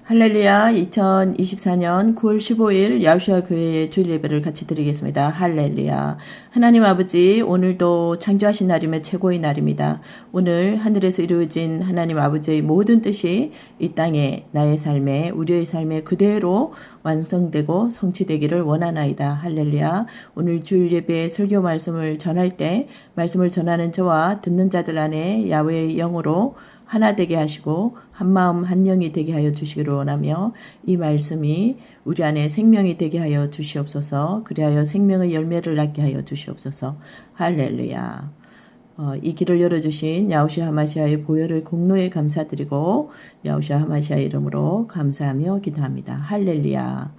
할렐루야. 2024년 9월 15일 야우시아 교회의 주일 예배를 같이 드리겠습니다. 할렐루야. 하나님 아버지, 오늘도 창조하신 날이며 최고의 날입니다. 오늘 하늘에서 이루어진 하나님 아버지의 모든 뜻이 이 땅에 나의 삶에 우리의 삶에 그대로 완성되고 성취되기를 원하나이다. 할렐루야. 오늘 주일 예배의 설교 말씀을 전할 때 말씀을 전하는 저와 듣는 자들 안에 야훼의 영으로 하나 되게 하시고 한마음 한영이 되게 하여 주시기를 원하며 이 말씀이 우리 안에 생명이 되게 하여 주시옵소서. 그리하여 생명의 열매를 낳게 하여 주시옵소서. 할렐루야. 이 길을 열어주신 야우시아 하마시아의 보혈을 공로에 감사드리고 야우시아 하마시아의 이름으로 감사하며 기도합니다. 할렐루야.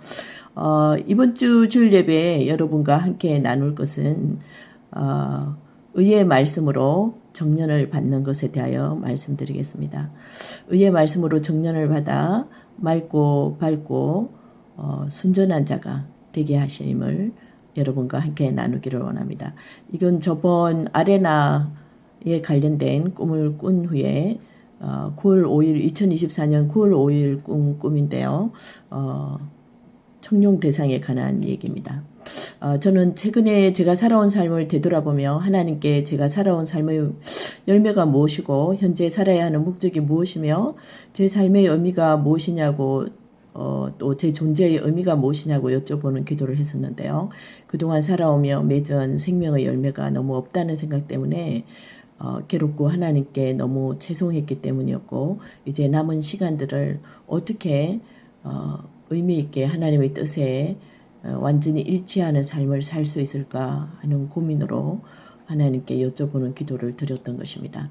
이번 주 주일 예배에 여러분과 함께 나눌 것은 의의 말씀으로 정련을 받는 것에 대하여 말씀드리겠습니다. 의의 말씀으로 정련을 받아 맑고 밝고 순전한 자가 되게 하심을 여러분과 함께 나누기를 원합니다. 이건 저번 아레나에 관련된 꿈을 꾼 후에 9월 5일 2024년 9월 5일 꾼 꿈인데요. 청룡 대상에 관한 얘기입니다. 저는 최근에 제가 살아온 삶을 되돌아보며 하나님께 제가 살아온 삶의 열매가 무엇이고 현재 살아야 하는 목적이 무엇이며 제 삶의 의미가 무엇이냐고 또 제 존재의 의미가 무엇이냐고 여쭤보는 기도를 했었는데요. 그동안 살아오며 맺은 생명의 열매가 너무 없다는 생각 때문에 괴롭고 하나님께 너무 죄송했기 때문이었고 이제 남은 시간들을 어떻게 의미 있게 하나님의 뜻에 완전히 일치하는 삶을 살 수 있을까 하는 고민으로 하나님께 여쭤보는 기도를 드렸던 것입니다.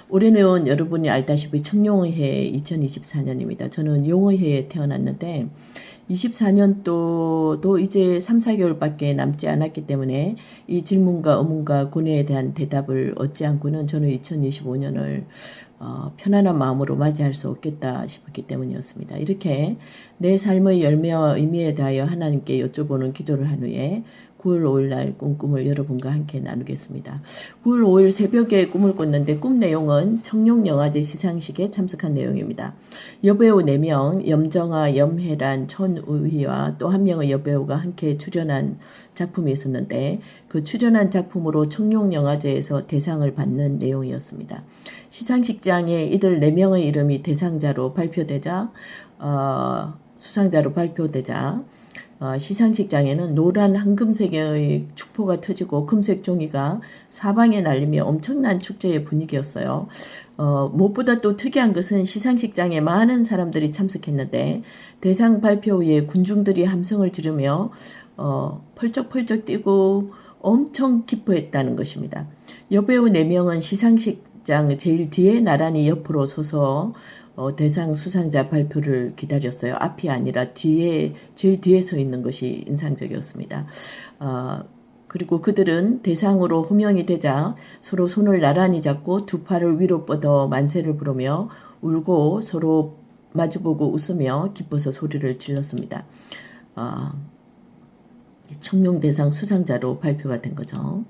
올해는 여러분이 알다시피 청룡의 2024년입니다. 저는 용의 태어났는데 24년도도 이제 3, 4개월밖에 남지 않았기 때문에 이 질문과 의문과 고뇌에 대한 대답을 얻지 않고는 저는 2025년을 편안한 마음으로 맞이할 수 없겠다 싶었기 때문이었습니다. 이렇게 내 삶의 열매와 의미에 대하여 하나님께 여쭤보는 기도를 한 후에 9월 5일 날 꾼 꿈을 여러분과 함께 나누겠습니다. 9월 5일 새벽에 꿈을 꿨는데 꿈 내용은 청룡영화제 시상식에 참석한 내용입니다. 여배우 4명, 염정아, 염혜란, 천우희와 또 한 명의 여배우가 함께 출연한 작품이 있었는데 그 출연한 작품으로 청룡영화제에서 대상을 받는 내용이었습니다. 시상식장에 이들 4명의 이름이 대상자로 발표되자 수상자로 발표되자 시상식장에는 노란 황금색의 축포가 터지고 금색 종이가 사방에 날리며 엄청난 축제의 분위기였어요. 무엇보다 또 특이한 것은 시상식장에 많은 사람들이 참석했는데 대상 발표 후에 군중들이 함성을 지르며 펄쩍펄쩍 뛰고 엄청 기뻐했다는 것입니다. 여배우 4명은 시상식장 제일 뒤에 나란히 옆으로 서서 대상 수상자 발표를 기다렸어요. 앞이 아니라 뒤에 제일 뒤에 서 있는 것이 인상적이었습니다. 그리고 그들은 대상으로 호명이 되자 서로 손을 나란히 잡고 두 팔을 위로 뻗어 만세를 부르며 울고 서로 마주보고 웃으며 기뻐서 소리를 질렀습니다. 청룡 대상 수상자로 발표가 된 거죠.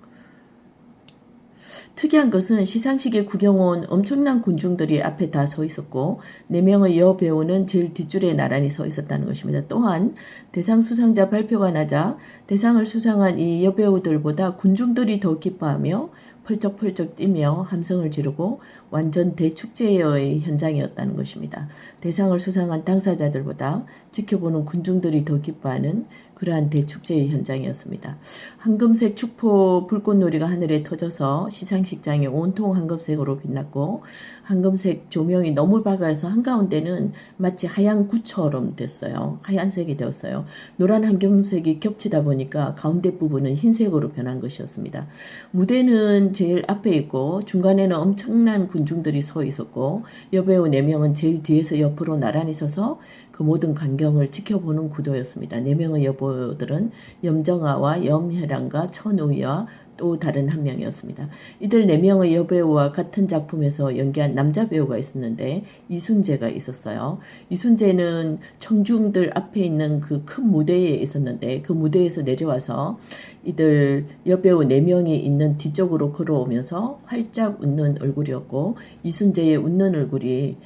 특이한 것은 시상식에 구경 온 엄청난 군중들이 앞에 다 서 있었고 4명의 여배우는 제일 뒷줄에 나란히 서 있었다는 것입니다. 또한 대상 수상자 발표가 나자 대상을 수상한 이 여배우들보다 군중들이 더 기뻐하며 펄쩍펄쩍 뛰며 함성을 지르고 완전 대축제의 현장이었다는 것입니다. 대상을 수상한 당사자들보다 지켜보는 군중들이 더 기뻐하는 그러한 대축제의 현장이었습니다. 황금색 축포 불꽃놀이가 하늘에 터져서 시상식장이 온통 황금색으로 빛났고 황금색 조명이 너무 밝아서 한가운데는 마치 하얀 구처럼 됐어요. 하얀색이 되었어요. 노란 황금색이 겹치다 보니까 가운데 부분은 흰색으로 변한 것이었습니다. 무대는 제일 앞에 있고 중간에는 엄청난 군중들이 서 있었고 여배우 4명은 제일 뒤에서 옆으로 나란히 서서 그 모든 광경을 지켜보는 구도였습니다. 4명의 여배우들은 염정아와 염혜란과 천우희와 또 다른 한 명이었습니다. 이들 4명의 여배우와 같은 작품에서 연기한 남자 배우가 있었는데 이순재가 있었어요. 이순재는 청중들 앞에 있는 그 큰 무대에 있었는데 그 무대에서 내려와서 이들 여배우 4명이 있는 뒤쪽으로 걸어오면서 활짝 웃는 얼굴이었고 이순재의 웃는 얼굴이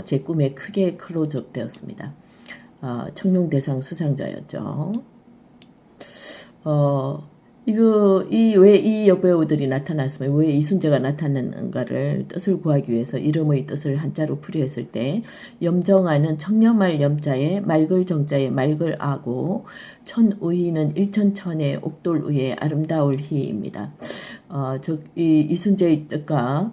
제 꿈에 크게 클로즈업 되었습니다. 청룡 대상 수상자였죠. 왜 이 여배우들이 나타났으면 왜 이순재가 나타났는가를 뜻을 구하기 위해서 이름의 뜻을 한자로 풀이했을 때 염정아는 청렴할 염자에 맑을 정자에 맑을 아고 천의는 일천천의 옥돌의의 아름다울 희입니다. 이순재의 뜻과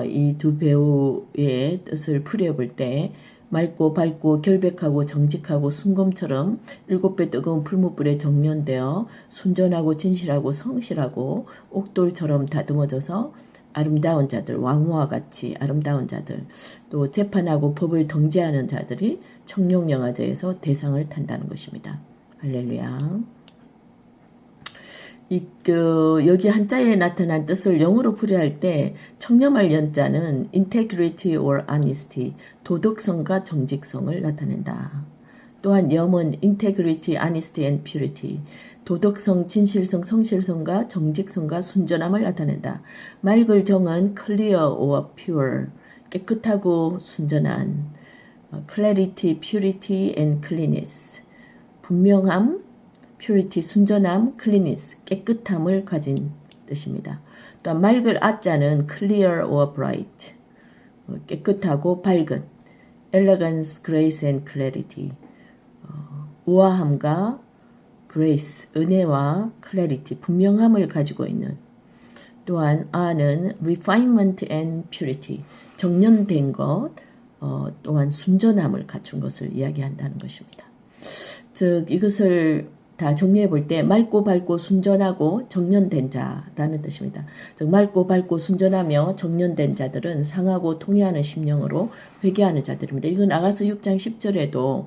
이 두 배우의 뜻을 풀이해볼 때 맑고 밝고 결백하고 정직하고 순검처럼 7배 뜨거운 풀무불에 정련되어 순전하고 진실하고 성실하고 옥돌처럼 다듬어져서 아름다운 자들, 왕후와 같이 아름다운 자들, 또 재판하고 법을 정지하는 자들이 청룡영화제에서 대상을 탄다는 것입니다. 할렐루야. 여기 한자에 나타난 뜻을 영어로 풀이할 때 청렴할 연자는 integrity or honesty, 도덕성과 정직성을 나타낸다. 또한 염은 integrity, honesty and purity, 도덕성, 진실성, 성실성과 정직성과 순전함을 나타낸다. 맑을 정은 clear or pure, 깨끗하고 순전한, clarity, purity and cleanness, 분명함, purity, 순전함, cleanness, 깨끗함을 가진 뜻입니다. 또한 맑을 아자는 clear or bright, 깨끗하고 밝은, elegance, grace and clarity, 우아함과 grace, 은혜와 clarity, 분명함을 가지고 있는. 또한 아는 refinement and purity, 정련된 것, 또한 순전함을 갖춘 것을 이야기한다는 것입니다. 즉 이것을 다 정리해 볼 때 맑고 밝고 순전하고 정련된 자라는 뜻입니다. 즉 맑고 밝고 순전하며 정련된 자들은 상하고 통회하는 심령으로 회개하는 자들입니다. 이건 아가서 6장 10절에도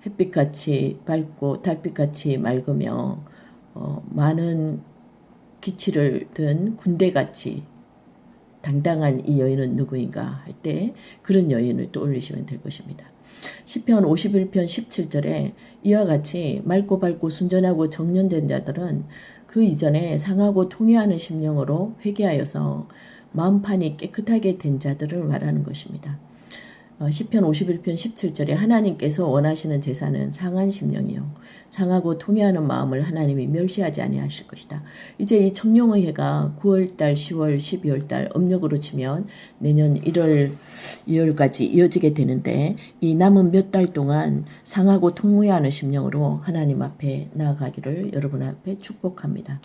햇빛같이 밝고 달빛같이 맑으며 많은 기치를 든 군대같이 당당한 이 여인은 누구인가 할 때 그런 여인을 떠올리시면 될 것입니다. 시편 51편 17절에 이와 같이 맑고 밝고 순전하고 정련된 자들은 그 이전에 상하고 통회하는 심령으로 회개하여서 마음판이 깨끗하게 된 자들을 말하는 것입니다. 시편 51편 17절에 하나님께서 원하시는 제사는 상한 심령이요 상하고 통회하는 마음을 하나님이 멸시하지 아니하실 것이다. 이제 이 청룡의 해가 9월달, 10월, 12월달 음력으로 치면 내년 1월, 2월까지 이어지게 되는데 이 남은 몇 달 동안 상하고 통회하는 심령으로 하나님 앞에 나아가기를 여러분 앞에 축복합니다.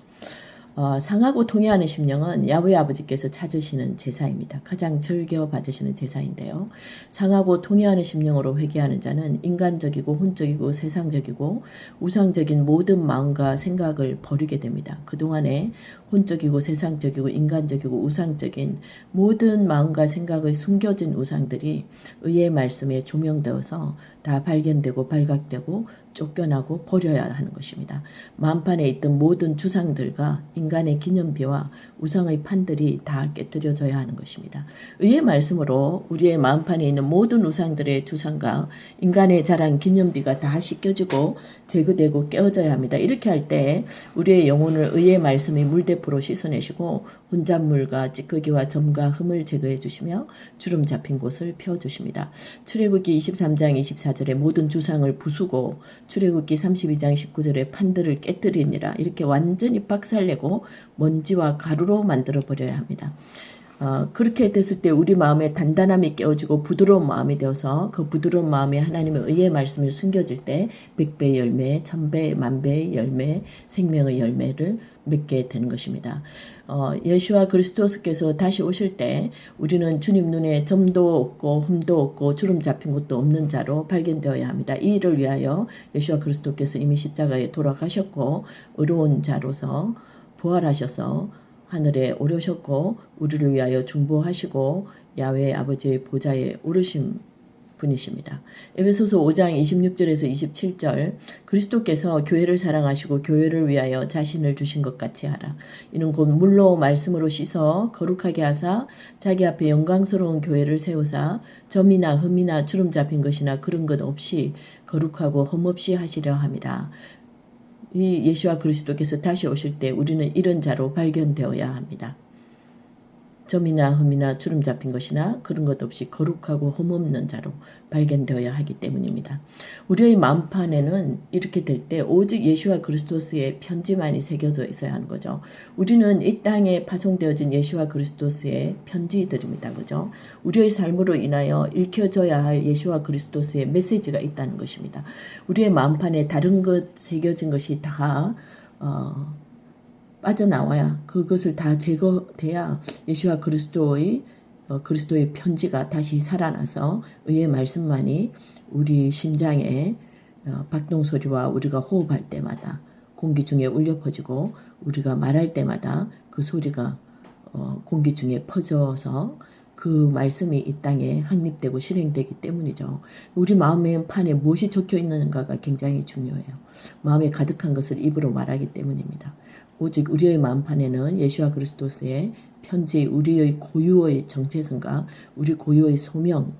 상하고 통회하는 심령은 야훼 아버지께서 찾으시는 제사입니다. 가장 즐겨 받으시는 제사인데요. 상하고 통회하는 심령으로 회개하는 자는 인간적이고 혼적이고 세상적이고 우상적인 모든 마음과 생각을 버리게 됩니다. 그동안에 혼적이고 세상적이고 인간적이고 우상적인 모든 마음과 생각의 숨겨진 우상들이 의의 말씀에 조명되어서 다 발견되고 발각되고 쫓겨나고 버려야 하는 것입니다. 만판에 있던 모든 주상들과 인간의 기념비와 우상의 판들이 다 깨뜨려져야 하는 것입니다. 의의 말씀으로 우리의 마음판에 있는 모든 우상들의 주상과 인간의 자랑 기념비가 다 씻겨지고 제거되고 깨어져야 합니다. 이렇게 할 때 우리의 영혼을 의의 말씀이 물대포로 씻어내시고 혼잣물과 찌꺼기와 점과 흠을 제거해 주시며 주름 잡힌 곳을 펴주십니다. 출애굽기 23장 24절에 모든 주상을 부수고 출애굽기 32장 19절에 판들을 깨뜨리니라 이렇게 완전히 박살내고 먼지와 가루로 만들어 버려야 합니다. 그렇게 됐을 때 우리 마음에 단단함이 깨어지고 부드러운 마음이 되어서 그 부드러운 마음에 하나님의 의의 말씀을 숨겨질 때 100배 열매, 1000배, 만배의 열매, 생명의 열매를 맺게 되는 것입니다. 예수와 그리스도께서 다시 오실 때 우리는 주님 눈에 점도 없고 흠도 없고 주름 잡힌 것도 없는 자로 발견되어야 합니다. 이 일을 위하여 예수와 그리스도께서 이미 십자가에 돌아가셨고 의로운 자로서 부활하셔서 하늘에 오르셨고 우리를 위하여 중보하시고 야훼 아버지의 보좌에 오르신 분이십니다. 에베소서 5장 26절에서 27절 그리스도께서 교회를 사랑하시고 교회를 위하여 자신을 주신 것 같이 하라. 이는 곧 물로 말씀으로 씻어 거룩하게 하사 자기 앞에 영광스러운 교회를 세우사 점이나 흠이나 주름 잡힌 것이나 그런 것 없이 거룩하고 흠없이 하시려 함이라. 이 예수와 그리스도께서 다시 오실 때 우리는 이런 자로 발견되어야 합니다. 점이나 흠이나 주름 잡힌 것이나 그런 것 없이 거룩하고 흠없는 자로 발견되어야 하기 때문입니다. 우리의 마음판에는 이렇게 될 때 오직 예수와 그리스도스의 편지만이 새겨져 있어야 하는 거죠. 우리는 이 땅에 파송되어진 예수와 그리스도스의 편지들입니다. 그죠? 우리의 삶으로 인하여 읽혀져야 할 예수와 그리스도스의 메시지가 있다는 것입니다. 우리의 마음판에 다른 것 새겨진 것이 다 빠져나와야, 그것을 다 제거돼야 예수와 그리스도의 편지가 다시 살아나서 의의 말씀만이 우리 심장에 박동소리와 우리가 호흡할 때마다 공기 중에 울려 퍼지고 우리가 말할 때마다 그 소리가 공기 중에 퍼져서 그 말씀이 이 땅에 확립되고 실행되기 때문이죠. 우리 마음의 판에 무엇이 적혀 있는가가 굉장히 중요해요. 마음에 가득한 것을 입으로 말하기 때문입니다. 오직 우리의 마음판에는 예수와 그리스도스의 편지, 우리의 고유의 정체성과 우리 고유의 소명,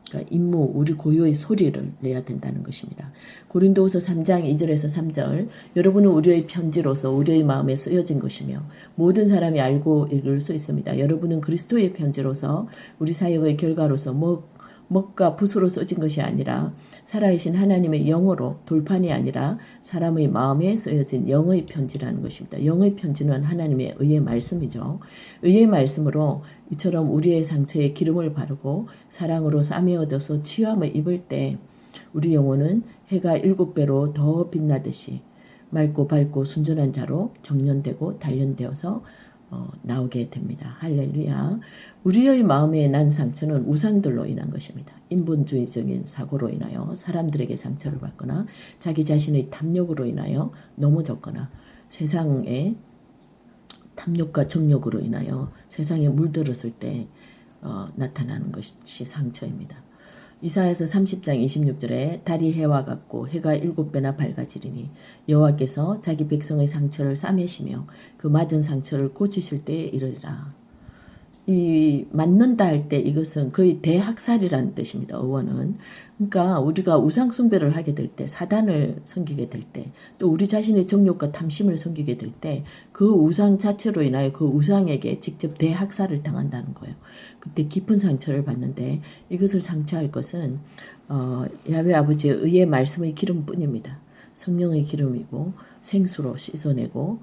그러니까 임무, 우리 고유의 소리를 내야 된다는 것입니다. 고린도후서 3장 2절에서 3절, 여러분은 우리의 편지로서 우리의 마음에 쓰여진 것이며 모든 사람이 알고 읽을 수 있습니다. 여러분은 그리스도의 편지로서 우리 사역의 결과로서 먹과 붓으로 써진 것이 아니라 살아계신 하나님의 영으로, 돌판이 아니라 사람의 마음에 쓰여진 영의 편지라는 것입니다. 영의 편지는 하나님의 의의 말씀이죠. 의의 말씀으로 이처럼 우리의 상처에 기름을 바르고 사랑으로 싸매어져서 치유함을 입을 때 우리 영혼은 해가 7배로 더 빛나듯이 맑고 밝고 순전한 자로 정련되고 단련되어서 나오게 됩니다. 할렐루야. 우리의 마음에 난 상처는 우상들로 인한 것입니다. 인본주의적인 사고로 인하여 사람들에게 상처를 받거나 자기 자신의 탐욕으로 인하여 넘어졌거나 세상의 탐욕과 정욕으로 인하여 세상에 물들었을 때 나타나는 것이 상처입니다. 이사야서 30장 26절에 달이 해와 같고 해가 7배나 밝아지리니 여호와께서 자기 백성의 상처를 싸매시며 그 맞은 상처를 고치실 때에 이르리라. 이 맞는다 할 때 이것은 거의 대학살이라는 뜻입니다. 어원은. 그러니까 우리가 우상 숭배를 하게 될 때, 사단을 섬기게 될 때, 또 우리 자신의 정욕과 탐심을 섬기게 될 때 그 우상 자체로 인하여 그 우상에게 직접 대학살을 당한다는 거예요. 그때 깊은 상처를 받는데 이것을 상처할 것은 야훼 아버지의 의의 말씀의 기름뿐입니다. 성령의 기름이고 생수로 씻어내고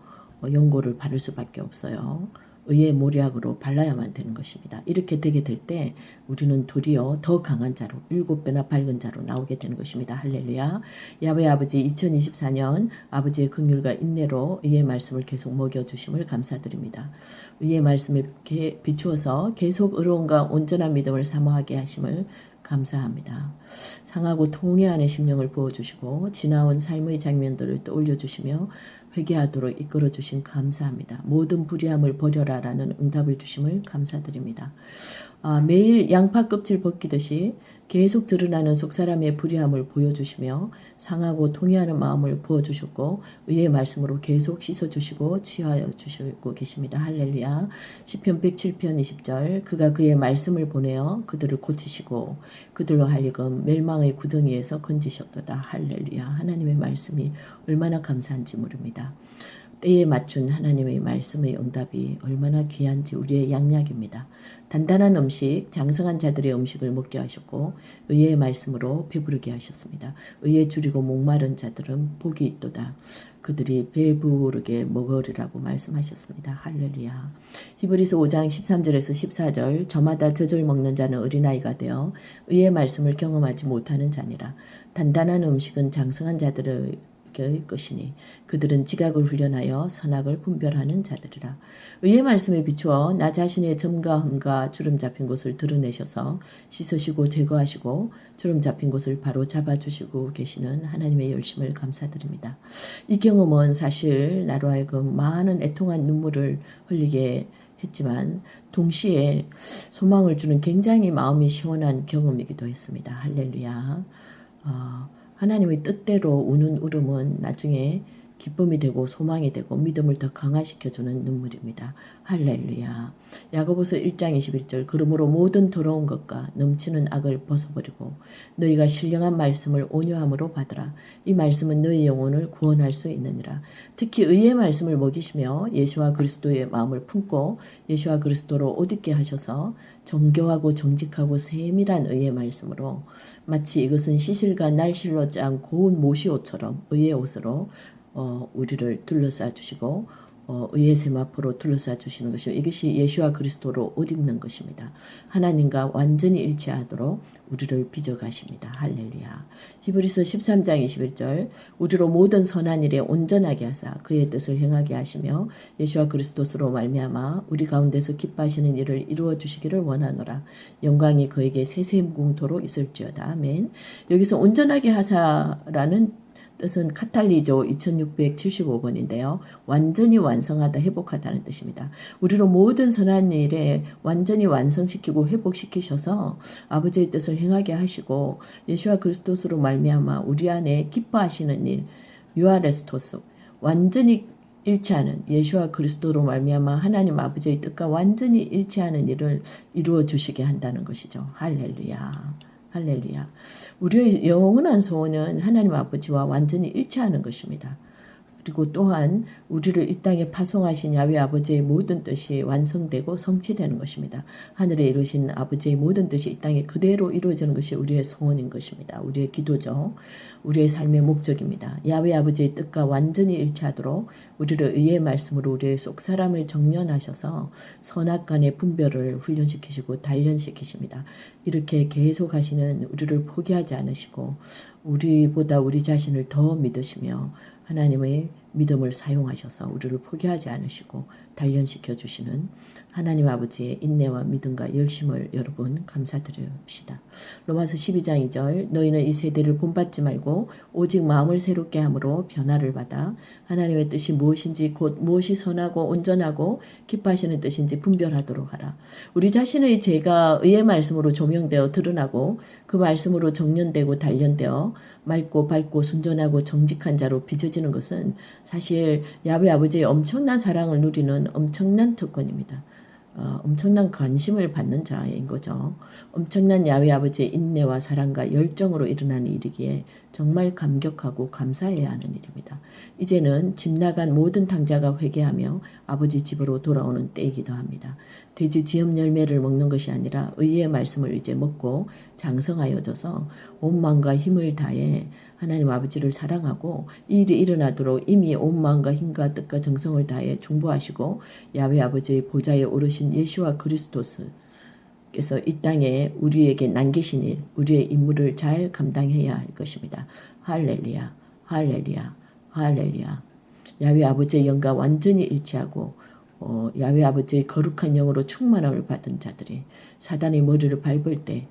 연고를 바를 수밖에 없어요. 의의 모략으로 발라야만 되는 것입니다. 이렇게 되게 될 때 우리는 도리어 더 강한 자로 7배나 밝은 자로 나오게 되는 것입니다. 할렐루야. 야훼 아버지 2024년 아버지의 긍휼과 인내로 의의 말씀을 계속 먹여주심을 감사드립니다. 의의 말씀에 비추어서 계속 의로움과 온전한 믿음을 사모하게 하심을 감사합니다. 상하고 통회하는 심령을 부어주시고 지나온 삶의 장면들을 떠올려주시며 회개하도록 이끌어주심 감사합니다. 모든 불의함을 버려라라는 응답을 주심을 감사드립니다. 매일 양파 껍질 벗기듯이 계속 드러나는 속사람의 불의함을 보여주시며 상하고 통회하는 마음을 부어주셨고 의의 말씀으로 계속 씻어주시고 치유하여 주시고 계십니다. 할렐루야. 시편 107편 20절 그가 그의 말씀을 보내어 그들을 고치시고 그들로 하여금 멸망의 구덩이에서 건지셨도다. 할렐루야. 하나님의 말씀이 얼마나 감사한지 모릅니다. 때에 맞춘 하나님의 말씀의 응답이 얼마나 귀한지 우리의 양약입니다. 단단한 음식, 장성한 자들의 음식을 먹게 하셨고 의의 말씀으로 배부르게 하셨습니다. 의에 줄이고 목마른 자들은 복이 있도다. 그들이 배부르게 먹으리라고 말씀하셨습니다. 할렐루야. 히브리서 5장 13절에서 14절 저마다 젖을 먹는 자는 어린아이가 되어 의의 말씀을 경험하지 못하는 자니라. 단단한 음식은 장성한 자들의 것이니 그들은 지각을 훈련하여 선악을 분별하는 자들이라. 의의 말씀에 비추어 나 자신의 점과 흠과 주름 잡힌 곳을 드러내셔서 씻으시고 제거하시고 주름 잡힌 곳을 바로 잡아주시고 계시는 하나님의 열심을 감사드립니다. 이 경험은 사실 나로 하여금 많은 애통한 눈물을 흘리게 했지만 동시에 소망을 주는 굉장히 마음이 시원한 경험이기도 했습니다. 할렐루야. 하나님의 뜻대로 우는 울음은 나중에 기쁨이 되고 소망이 되고 믿음을 더 강화시켜주는 눈물입니다. 할렐루야. 야고보서 1장 21절 그러므로 모든 더러운 것과 넘치는 악을 벗어버리고 너희가 신령한 말씀을 온유함으로 받으라. 이 말씀은 너희 영혼을 구원할 수 있느니라. 특히 의의 말씀을 먹이시며 예수와 그리스도의 마음을 품고 예수와 그리스도로 옷 입게 하셔서 정교하고 정직하고 세밀한 의의 말씀으로 마치 이것은 시실과 날실로 짠 고운 모시옷처럼 의의 옷으로 우리를 둘러싸 주시고 의의 세마포로 둘러싸 주시는 것이요. 이것이 예수와 그리스도로 옷 입는 것입니다. 하나님과 완전히 일치하도록 우리를 빚어가십니다. 할렐루야. 히브리서 13장 21절 우리로 모든 선한 일에 온전하게 하사 그의 뜻을 행하게 하시며 예수와 그리스도로 말미암아 우리 가운데서 기뻐하시는 일을 이루어 주시기를 원하노라. 영광이 그에게 세세무궁토로 있을지어다. 아멘. 여기서 온전하게 하사라는 뜻은 카탈리조 2675번인데요. 완전히 완성하다, 회복하다는 뜻입니다. 우리로 모든 선한 일에 완전히 완성시키고 회복시키셔서 아버지의 뜻을 행하게 하시고 예수와 그리스도로 말미암아 우리 안에 기뻐하시는 일, 유아레스토스, 완전히 일치하는 예수와 그리스도로 말미암아 하나님 아버지의 뜻과 완전히 일치하는 일을 이루어 주시게 한다는 것이죠. 할렐루야. 할렐루야. 우리의 영원한 소원은 하나님 아버지와 완전히 일치하는 것입니다. 그리고 또한 우리를 이 땅에 파송하신 야훼 아버지의 모든 뜻이 완성되고 성취되는 것입니다. 하늘에 이루신 아버지의 모든 뜻이 이 땅에 그대로 이루어지는 것이 우리의 소원인 것입니다. 우리의 기도죠. 우리의 삶의 목적입니다. 야훼 아버지의 뜻과 완전히 일치하도록 우리를 의의 말씀으로 우리의 속사람을 정련하셔서 선악간의 분별을 훈련시키시고 단련시키십니다. 이렇게 계속 하시는 우리를 포기하지 않으시고 우리보다 우리 자신을 더 믿으시며 하나님의 믿음을 사용하셔서 우리를 포기하지 않으시고 단련시켜 주시는 하나님 아버지의 인내와 믿음과 열심을 여러분 감사드립시다. 로마서 12장 2절 너희는 이 세대를 본받지 말고 오직 마음을 새롭게 함으로 변화를 받아 하나님의 뜻이 무엇인지 곧 무엇이 선하고 온전하고 기뻐하시는 뜻인지 분별하도록 하라. 우리 자신의 죄가 의의 말씀으로 조명되어 드러나고 그 말씀으로 정련되고 단련되어 맑고 밝고 순전하고 정직한 자로 빚어지는 것은 사실 야훼 아버지의 엄청난 사랑을 누리는 엄청난 특권입니다. 엄청난 관심을 받는 자인 거죠. 엄청난 야훼 아버지의 인내와 사랑과 열정으로 일어나는 일이기에 정말 감격하고 감사해야 하는 일입니다. 이제는 집 나간 모든 탕자가 회개하며 아버지 집으로 돌아오는 때이기도 합니다. 돼지 쥐염 열매를 먹는 것이 아니라 의의 말씀을 이제 먹고 장성하여져서 온 마음과 힘을 다해 하나님 아버지를 사랑하고 이 일이 일어나도록 이미 온 마음과 힘과 뜻과 정성을 다해 중보하시고 야훼 아버지의 보좌에 오르신 예수와 그리스도스 께서 이 땅에 우리에게 남기신 일, 우리의 임무를 잘 감당해야 할 것입니다. 할렐루야, 할렐루야, 할렐루야. 야훼 아버지의 영과 완전히 일치하고 야훼 아버지의 거룩한 영으로 충만함을 받은 자들이 사단의 머리를 밟을 때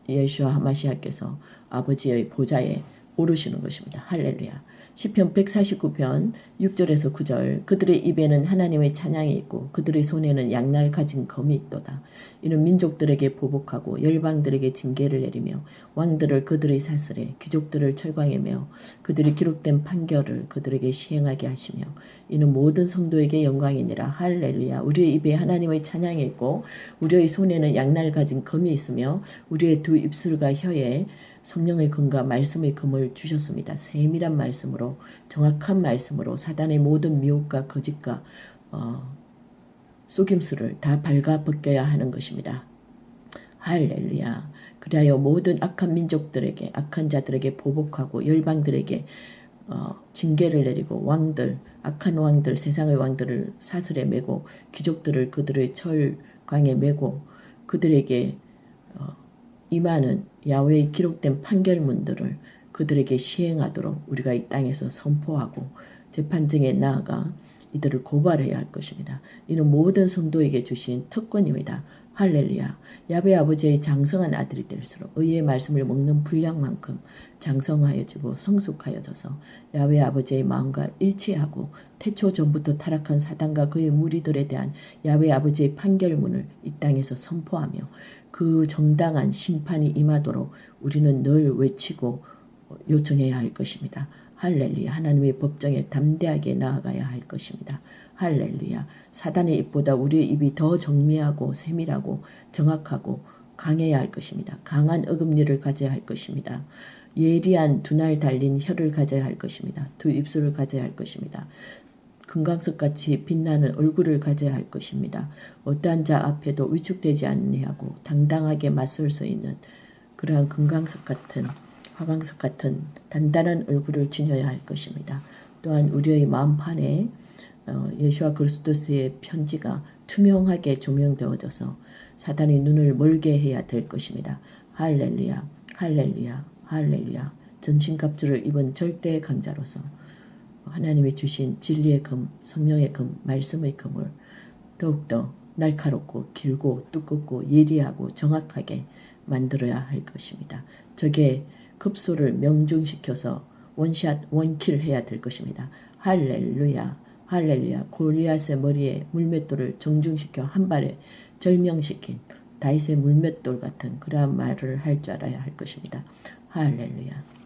예수와 하마시아께서 아버지의 보좌에 오르시는 것입니다. 할렐루야. 시편 149편 6절에서 9절 그들의 입에는 하나님의 찬양이 있고 그들의 손에는 양날 가진 검이 있도다. 이는 민족들에게 보복하고 열방들에게 징계를 내리며 왕들을 그들의 사슬에 귀족들을 철광하며 그들이 기록된 판결을 그들에게 시행하게 하시며 이는 모든 성도에게 영광이니라. 할렐루야. 우리의 입에 하나님의 찬양이 있고 우리의 손에는 양날 가진 검이 있으며 우리의 두 입술과 혀에 성령의 검과 말씀의 검을 주셨습니다. 세밀한 말씀으로 정확한 말씀으로 사단의 모든 미혹과 거짓과 속임수를 다 발가벗겨야 하는 것입니다. 할렐루야. 그리하여 모든 악한 민족들에게 악한 자들에게 보복하고 열방들에게 징계를 내리고 왕들 악한 왕들 세상의 왕들을 사슬에 매고 귀족들을 그들의 철강에 매고 그들에게 임하는 야훼의 기록된 판결문들을 그들에게 시행하도록 우리가 이 땅에서 선포하고 재판정에 나아가 이들을 고발해야 할 것입니다. 이는 모든 성도에게 주신 특권입니다. 할렐루야. 야훼 아버지의 장성한 아들이 될수록 의의 말씀을 먹는 분량만큼 장성하여지고 성숙하여져서 야훼 아버지의 마음과 일치하고 태초 전부터 타락한 사단과 그의 무리들에 대한 야훼 아버지의 판결문을 이 땅에서 선포하며 그 정당한 심판이 임하도록 우리는 늘 외치고 요청해야 할 것입니다. 할렐루야. 하나님의 법정에 담대하게 나아가야 할 것입니다. 할렐루야. 사단의 입보다 우리의 입이 더 정밀하고 세밀하고 정확하고 강해야 할 것입니다. 강한 어금니를 가져야 할 것입니다. 예리한 두 날 달린 혀를 가져야 할 것입니다. 두 입술을 가져야 할 것입니다. 금강석같이 빛나는 얼굴을 가져야 할 것입니다. 어떠한 자 앞에도 위축되지 아니하고 당당하게 맞설 수 있는 그러한 금강석 같은 화강석 같은 단단한 얼굴을 지녀야 할 것입니다. 또한 우리의 마음판에 예수와 그리스도의 편지가 투명하게 조명되어져서 사단의 눈을 멀게 해야 될 것입니다. 할렐루야, 할렐루야, 할렐루야. 전신갑주를 입은 절대 강자로서 하나님이 주신 진리의 금, 성령의 금, 말씀의 금을 더욱더 날카롭고 길고 두껍고 예리하고 정확하게 만들어야 할 것입니다. 적의 급소를 명중시켜서 원샷 원킬 해야 될 것입니다. 할렐루야, 할렐루야. 골리앗의 머리에 물맷돌을 정중시켜 한 발에 절명시킨 다윗의 물맷돌 같은 그러한 말을 할 줄 알아야 할 것입니다. 할렐루야.